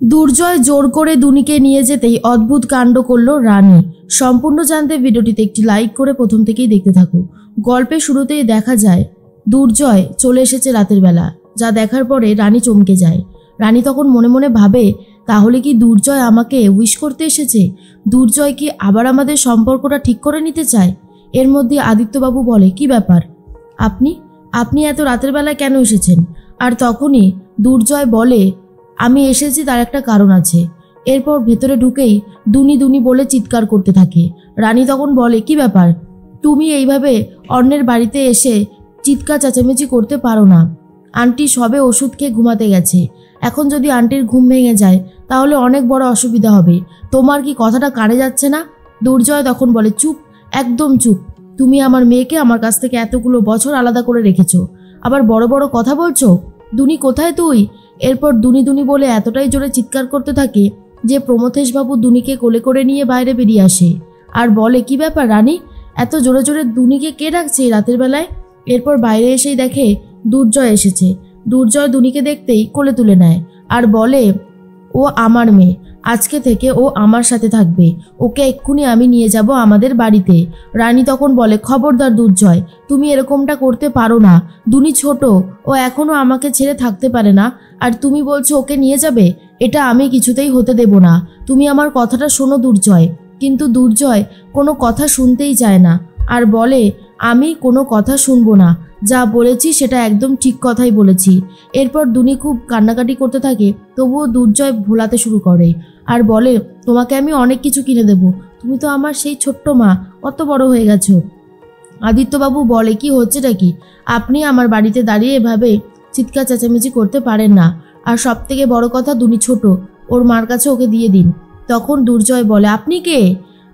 দুর্জয় জোর করে দুনিকে নিয়ে যেতেই অদ্ভুত কাণ্ড করল রানী। সম্পূর্ণ জানতে ভিডিওটিতে একটি লাইক করে প্রথম থেকেই দেখতে থাকো। গল্পের শুরুতেই দেখা যায় দুর্জয় চলে এসেছে রাতের বেলা, যা দেখার পরে রানী চমকে যায়। রানী তখন মনে মনে ভাবে, তাহলে কি দুর্জয় আমাকে উইশ করতে এসেছে? দুর্জয় কি আবার আমাদের সম্পর্কটা ঠিক করে নিতে চায়? এর মধ্যে আদিত্যবাবু বলে, কি ব্যাপার, আপনি আপনি এত রাতের বেলায় কেন এসেছেন? আর তখনই দুর্জয় বলে, আমি এসেছি তার একটা কারণ আছে। এরপর ভেতরে ঢুকেই দুনি দুনি বলে চিৎকার করতে থাকে। রানী তখন বলে, কি ব্যাপার, তুমি এইভাবে অন্যের বাড়িতে এসে চিৎকার চেঁচামেচি করতে পারো না। আন্টি সবে ওষুধ খেয়ে ঘুমাতে গেছে, এখন যদি আন্টির ঘুম ভেঙে যায় তাহলে অনেক বড় অসুবিধা হবে। তোমার কি কথাটা কানে যাচ্ছে না? দুর্জয় তখন বলে, চুপ, একদম চুপ। তুমি আমার মেয়েকে আমার কাছ থেকে এতগুলো বছর আলাদা করে রেখেছো, আবার বড় বড় কথা বলছো। দুনি কোথায় তুই? এরপর দুনি দুনি বলে এতটাই জোরে চিৎকার করতে থাকে যে প্রমথেশবাবু দুনিকে কোলে করে নিয়ে বাইরে বেরিয়ে আসে আর বলে, কি ব্যাপার রানী, এত জোরে জোরে দুনিকে কে ডাকছে এই রাতের বেলায়? এরপর বাইরে এসেই দেখে দুর্জয় এসেছে। দুর্জয় দুনিকে দেখতেই কোলে তুলে নেয় আর বলে, ও আমার মেয়ে, আজকে থেকে ও আমার সাথে থাকবে, ওকে এক্ষুনি আমি নিয়ে যাব আমাদের বাড়িতে। রানী তখন বলে, খবরদার দুর্জয়, তুমি এরকমটা করতে পারো না। দুনি ছোট, ও এখনো আমাকে ছেড়ে থাকতে পারে না, আর তুমি বলছো ওকে নিয়ে যাবে? এটা আমি কিছুতেই হতে দেব না। তুমি আমার কথাটা শোনো দুর্জয়। কিন্তু দুর্জয় কোনো কথা শুনতেই চায় না আর বলে, আমি কোনো কথা শুনবো না, যা বলেছি সেটা একদম ঠিক কথাই বলেছি। এরপর দুনি খুব কান্নাকাটি করতে থাকে, তবুও দুর্জয় ভোলাতে শুরু করে আর বলে, তোমাকে আমি অনেক কিছু কিনে দেব, তুমি তো আমার সেই ছোট্ট মা, কত বড় হয়ে গেছো। আদিত্যবাবু বলে, কি হচ্ছেটা কি? আপনি আমার বাড়িতে দাঁড়িয়ে এভাবে চিৎকার চেঁচামেচি করতে পারেন না, আর সব থেকে বড় কথা দুনি ছোট, ওর মার কাছে ওকে দিয়ে দিন। তখন দুর্জয় বলে, আপনি কে?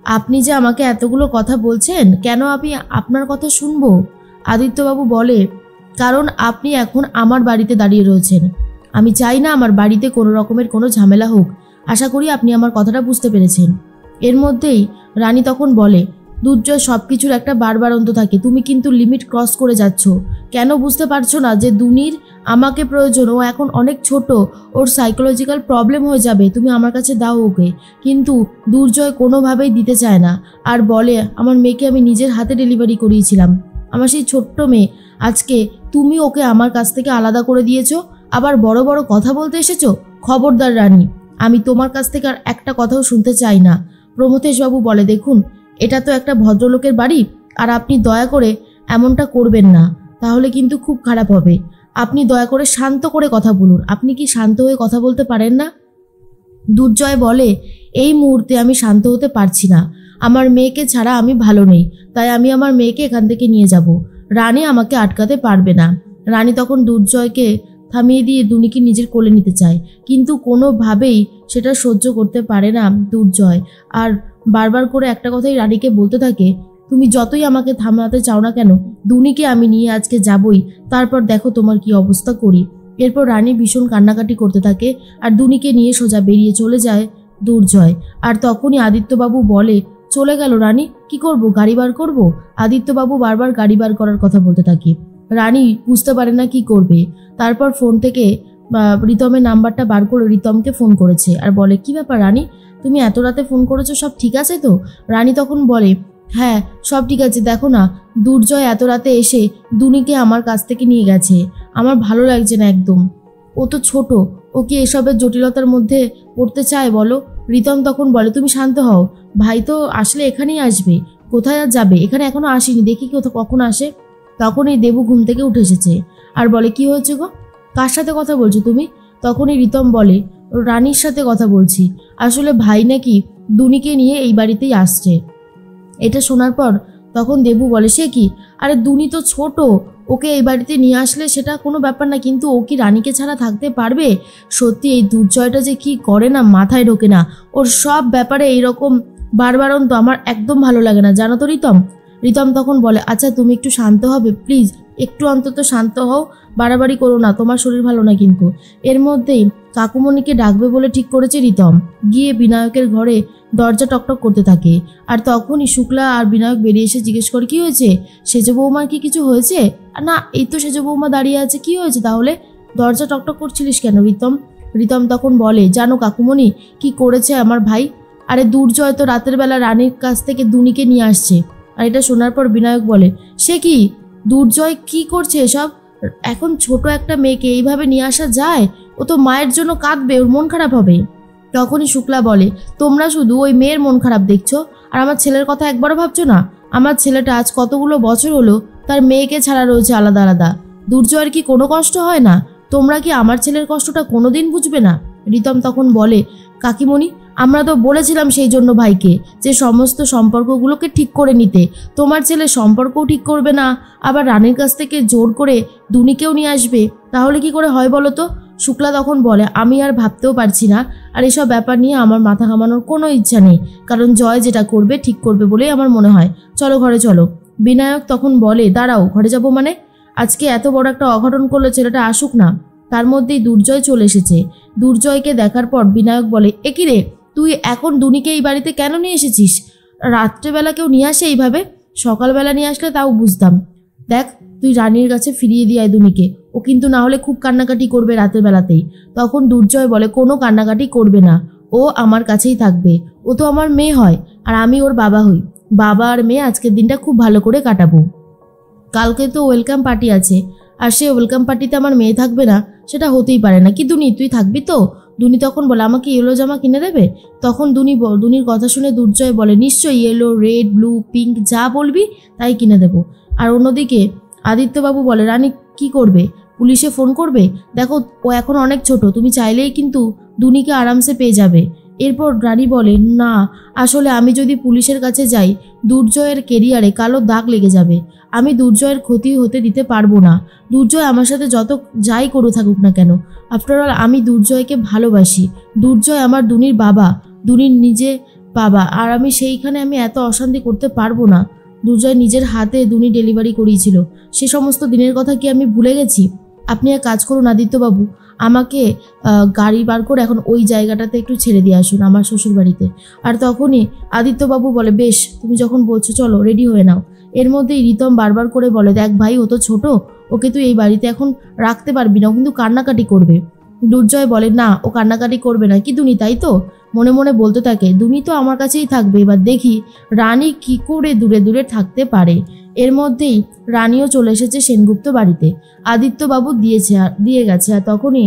আপনি যে আমাকে এতগুলো কথা বলছেন, কেন আমি আপনার কথা শুনবো? আদিত্যবাবু বলে, কারণ আপনি এখন আমার বাড়িতে দাঁড়িয়ে রয়েছেন। আমি চাই না আমার বাড়িতে কোনো রকমের কোনো ঝামেলা হোক। আশা করি আপনি আমার কথাটা বুঝতে পেরেছেন। এর মধ্যেই রানী তখন বলে, দুর্জয় সব কিছুর একটা বারবারন্ত থাকে, তুমি কিন্তু লিমিট ক্রস করে যাচ্ছ। কেন বুঝতে পারছো না যে দুনির আমাকে প্রয়োজন? ও এখন অনেক ছোট, ওর সাইকোলজিক্যাল প্রবলেম হয়ে যাবে, তুমি আমার কাছে দাও ওকে। কিন্তু দুর্জয় কোনোভাবেই দিতে চায় না আর বলে, আমার মেয়েকে আমি নিজের হাতে ডেলিভারি করিয়েছিলাম, আমার সেই ছোট্ট মেয়ে, আজকে তুমি ওকে আমার কাছ থেকে আলাদা করে দিয়েছো, আবার বড় বড় কথা বলতে এসেছো। খবরদার রানী, আমি তোমার কাছ থেকে আর একটা কথাও শুনতে চাই না। প্রমথেশবাবু বলে, দেখুন, এটা তো একটা ভদ্রলোকের বাড়ি, আর আপনি দয়া করে এমনটা করবেন না, তাহলে কিন্তু খুব খারাপ হবে। আপনি দয়া করে শান্ত করে কথা বলুন। আপনি কি শান্ত হয়ে কথা বলতে পারেন না? দুর্জয় বলে, এই মুহূর্তে আমি শান্ত হতে পারছি না, আমার মেয়েকে ছাড়া আমি ভালো নেই, তাই আমি আমার মেয়েকে এখান থেকে নিয়ে যাব। রানী আমাকে আটকাতে পারবে না। রানী তখন দুর্জয়কে থামিয়ে দিয়ে দুনিকে নিজের কোলে নিতে চায়, কিন্তু কোনোভাবেই সেটা সহ্য করতে পারে না দুর্জয়, আর বারবার করে একটা কথাই রানীকে বলতে থাকে, তুমি যতই আমাকে থামাতে চাও না কেন, দুনিকে আমি নিয়ে আজকে যাবই, তারপর দেখো তোমার কি অবস্থা করি। এরপর রানী ভীষণ কান্নাকাটি করতে থাকে আর দুনিকে নিয়ে সোজা বেরিয়ে চলে যায় দুর্জয়। আর তখনই আদিত্যবাবু বলে, চলে গেল রানী, কি করব, গাড়ি বার করব? আদিত্যবাবু বারবার গাড়ি বার করার কথা বলতে থাকে। রানী বুঝতে পারে না কি করবে। তারপর ফোন থেকে রিতমের নাম্বারটা বার করে রিতমকে ফোন করেছে আর বলে, কি ব্যাপার রানী, তুমি এত রাতে ফোন করেছো, সব ঠিক আছে তো? রানী তখন বলে, হ্যাঁ সব ঠিক আছে, দেখো না, দুর্জয় এত রাতে এসে দুনিকে আমার কাছ থেকে নিয়ে গেছে, আমার ভালো লাগছে না একদম। ও তো ছোট, ও কি এসবের জটিলতার মধ্যে পড়তে চায় বলো? রিতম তখন বলে, তুমি শান্ত হও, ভাই তো আসলে এখানেই আসবে, কোথায় আর যাবে, এখানে এখনো আসেনি, দেখি কখন আসে। তখনই দেবু ঘুম থেকে উঠে এসেছে আর বলে, কি হয়েছে গো, কার সাথে কথা বলছো তুমি? তখনই রিতম বলে, রানীর সাথে কথা বলছি, আসলে ভাই নাকি দুনিকে নিয়ে এই বাড়িতেই আসছে। এটা শোনার পর তখন দেবু বলে, সে কি, আরে দুনি তো ছোট, ওকে এই বাড়িতে নিয়ে আসলে সেটা কোনো ব্যাপার না, কিন্তু ও কি রানীকে ছাড়া থাকতে পারবে? সত্যি এই দুর্জয়টা যে কি করে না, মাথায় ঢোকে না, ওর সব ব্যাপারে এইরকম বারবারন্ত আমার একদম ভালো লাগে না, জানো তো রিতম। রিতম তখন বলে, আচ্ছা তুমি একটু শান্ত হবে প্লিজ, একটু অন্তত শান্ত হও, বাড়াবাড়ি করো না, তোমার শরীর ভালো না কিন্তু। এর মধ্যেই কাকুমণিকে ডাকবে বলে ঠিক করেছে রিতম, গিয়ে বিনায়কের ঘরে দরজা টকটক করতে থাকে। আর তখনই শুক্লা আর বিনায়ক বেরিয়ে এসে জিজ্ঞেস করে, কি হয়েছে, সেজ বৌমার কি কিছু হয়েছে? না, এই তো সেজ বৌমা দাঁড়িয়ে আছে, কি হয়েছে তাহলে, দরজা টকটক করছিলিস কেন রিতম? রিতম তখন বলে, জানো কাকুমণি কি করেছে আমার ভাই? আরে দুর্জয় তো রাতের বেলা রানীর কাছ থেকে দুনিকে নিয়ে আসছে। আর এটা শোনার পর বিনায়ক বলে, সে কি? দুর্জয় কি করছে এসব? এখন ছোট একটা মেয়েকে এইভাবে নিয়ে আসা যায়? ও তো মায়ের জন্য কাঁদবে, ওর মন খারাপ হবে। তখনই শুক্লা বলে, তোমরা শুধু ওই মেয়ের মন খারাপ দেখছো, আর আমার ছেলের কথা একবারও ভাবছো না? আমার ছেলেটা আজ কতগুলো বছর হলো তার মেয়েকে ছাড়া রয়েছে আলাদা আলাদা। দুর্জয়ের কি কোনো কষ্ট হয় না? তোমরা কি আমার ছেলের কষ্টটা কোনোদিন বুঝবে না? রিতম তখন বলে, কাকিমণি আমরা তো বলেছিলাম সেই জন্য ভাইকে যে সমস্ত সম্পর্কগুলোকে ঠিক করে নিতে। তোমার ছেলে সম্পর্কও ঠিক করবে না, আবার রানীর কাছ থেকে জোর করে দুনিকেও নিয়ে আসবে, তাহলে কি করে হয় বলো তো? শুক্লা তখন বলে, আমি আর ভাবতেও পারছি না, আর এসব ব্যাপার নিয়ে আমার মাথা ঘামানোর কোনো ইচ্ছা নেই, কারণ জয় যেটা করবে ঠিক করবে বলেই আমার মনে হয়। চলো ঘরে চলো। বিনায়ক তখন বলে, দাঁড়াও, ঘরে যাবো মানে? আজকে এত বড় একটা অঘটন করলো, ছেলেটা আসুক না। তার মধ্যেই দুর্জয় চলে এসেছে। দুর্জয়কে দেখার পর বিনায়ক বলে, এ কি রে, তুই এখন দুনিকে এই বাড়িতে কেন নিয়ে এসেছিস? রাত্রেবেলা কেউ নিয়ে আসে এইভাবে? সকালবেলা নিয়ে আসলে তাও বুঝতাম। দেখ, তুই রানীর কাছে ফিরিয়ে দিয়ে আয় দুনিকে, ও কিন্তু না হলে খুব কান্নাকাটি করবে রাতের বেলাতেই। তখন দুর্জয় বলে, কোনো কান্নাকাটি করবে না, ও আমার কাছেই থাকবে। ও তো আমার মেয়ে হয়, আর আমি ওর বাবা হই। বাবা আর মেয়ে আজকের দিনটা খুব ভালো করে কাটাবো। কালকে তো ওয়েলকাম পার্টি আছে, আর সে ওয়েলকাম পার্টিতে আমার মেয়ে থাকবে না, সেটা হতেই পারে না। কি দুনি, তুই থাকবি তো? দুনি তখন বলে, আমাকে ইয়েলো জামা কিনে দেবে? তখন দুনির কথা শুনে দুর্জয় বলে, নিশ্চয়ই, ইয়েলো, রেড, ব্লু, পিঙ্ক যা বলবি তাই কিনে দেবো। আর অন্যদিকে আদিত্যবাবু বলে, রানী কি করবে? পুলিশে ফোন করবে? দেখো, ও এখন অনেক ছোট, তুমি চাইলেই কিন্তু দুনিকে আরামসে পেয়ে যাবে। এরপর রানী বলে, না, আসলে আমি যদি পুলিশের কাছে যাই, দুর্জয়ের কেরিয়ারে কালো দাগ লেগে যাবে। আমি দুর্জয়ের ক্ষতি হতে দিতে পারবো না। দুর্জয় আমার সাথে যত যাই করে থাকুক না কেন, আফটার অল আমি দুর্জয়কে ভালোবাসি। দুর্জয় আমার দুনির বাবা, দুনির নিজে বাবা, আর আমি সেইখানে আমি এত অশান্তি করতে পারবো না। দুর্জয় নিজের হাতে দুনি ডেলিভারি করিয়েছিল, সে সমস্ত দিনের কথা কি আমি ভুলে গেছি? আপনি এক কাজ করুন আদিত্যবাবু, আমাকে গাড়ি বার করে এখন ওই জায়গাটাতে একটু ছেড়ে দিয়ে আসুন, আমার শ্বশুর বাড়িতে। আর তখনই আদিত্যবাবু বলে, বেশ, তুমি যখন বলছো চলো, রেডি হয়ে নাও। এর মধ্যেই রিতম বারবার করে বলে, দেখ ভাই, ও তো ছোট, ওকে তুই এই বাড়িতে এখন রাখতে পারবি না, ও কিন্তু কান্নাকাটি করবে। দুর্জয় বলে, না, ও কান্নাকাটি করবে না। কি দুনি, তাই তো? মনে মনে বলতে থাকে, দুনি তো আমার কাছেই থাকবে, এবার দেখি রানী কি করে দূরে দূরে থাকতে পারে। এর মধ্যেই রানীও চলে এসেছে সেনগুপ্ত বাড়িতে। আদিত্যবাবু দিয়ে গেছে। আর তখনই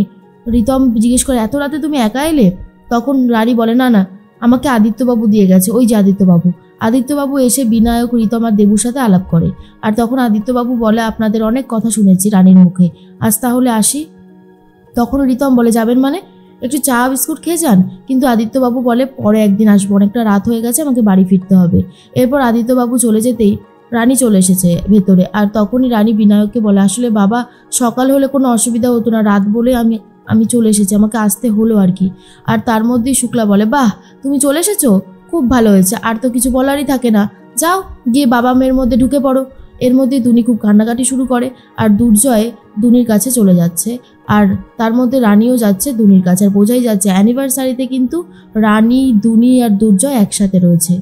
রিতম জিজ্ঞেস করে, এত রাতে তুমি একা এলে? তখন রানী বলে, না না, আমাকে আদিত্যবাবু দিয়ে গেছে, ওই যে আদিত্যবাবু। আদিত্যবাবু এসে বিনায়ক, রিতম আর দেবুর সাথে আলাপ করে। আর তখন আদিত্যবাবু বলে, আপনাদের অনেক কথা শুনেছি রানীর মুখে, আজ তাহলে আসি। তখন রিতম বলে, যাবেন মানে? একটু চা বিস্কুট খেয়ে যান। কিন্তু আদিত্যবাবু বলে, পরে একদিন আসবো, অনেকটা রাত হয়ে গেছে, আমাকে বাড়ি ফিরতে হবে। এরপর আদিত্যবাবু চলে যেতেই রানী চলে এসেছে ভেতরে। আর তখনই রানী বিনায়ককে বলে, আসলে বাবা, সকাল হলে কোনো অসুবিধা হতো না, রাত বলে আমি চলে এসেছি, আমাকে আসতে হলো আর কি। আর তার মধ্যেই শুক্লা বলে, বাহ, তুমি চলে এসেছো, খুব ভালো হয়েছে, আর তো কিছু বলারই থাকে না, যাও গিয়ে বাবা মেয়ের মধ্যে ঢুকে পড়ো। এর মধ্যে দুনি খুব কান্নাকাটি শুরু করে, আর দুর্জয় দুনির কাছে চলে যাচ্ছে। আর তার মধ্যে রানীও যাচ্ছে দুনির কাছে। আর বোঝাই যাচ্ছে অ্যানিভার্সারিতে কিন্তু রানী, দুনি আর দুর্জয় একসাথে রয়েছে।